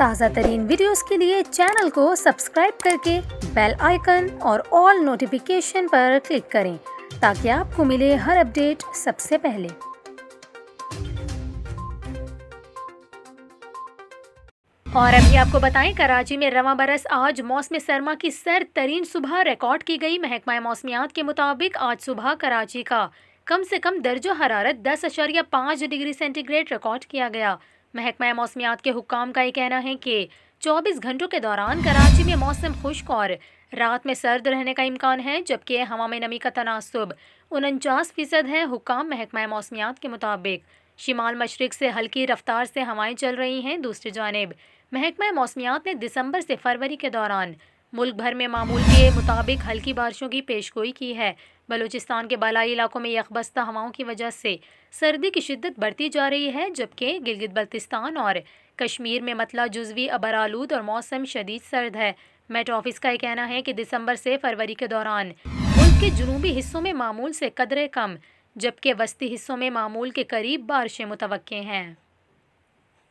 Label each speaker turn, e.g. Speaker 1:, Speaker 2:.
Speaker 1: تازہ ترین ویڈیوز کے لیے چینل کو سبسکرائب کر کے بیل آئیکن اور آل نوٹیفیکیشن پر کلک کریں تاکہ آپ کو ملے ہر اپڈیٹ سب سے پہلے۔ اور ابھی آپ کو بتائیں، کراچی میں رواں برس آج موسم سرما کی سرد ترین صبح ریکارڈ کی گئی۔ محکمہ موسمیات کے مطابق آج صبح کراچی کا کم سے کم درجہ حرارت 10.5 ڈگری سینٹی گریڈ ریکارڈ کیا گیا۔ محکمہ موسمیات کے حکام کا یہ کہنا ہے کہ 24 گھنٹوں کے دوران کراچی میں موسم خشک اور رات میں سرد رہنے کا امکان ہے، جبکہ ہوا میں نمی کا تناسب 49% ہے۔ حکام محکمہ موسمیات کے مطابق شمال مشرق سے ہلکی رفتار سے ہوائیں چل رہی ہیں۔ دوسری جانب محکمہ موسمیات نے دسمبر سے فروری کے دوران ملک بھر میں معمول کے مطابق ہلکی بارشوں کی پیشگوئی کی ہے۔ بلوچستان کے بالائی علاقوں میں یکبستہ ہواؤں کی وجہ سے سردی کی شدت بڑھتی جا رہی ہے، جبکہ گلگت بلتستان اور کشمیر میں مطلع جزوی ابرآلود اور موسم شدید سرد ہے۔ میٹ آفس کا یہ کہنا ہے کہ دسمبر سے فروری کے دوران ملک کے جنوبی حصوں میں معمول سے قدرے کم، جبکہ وسطی حصوں میں معمول کے قریب بارشیں متوقع ہیں۔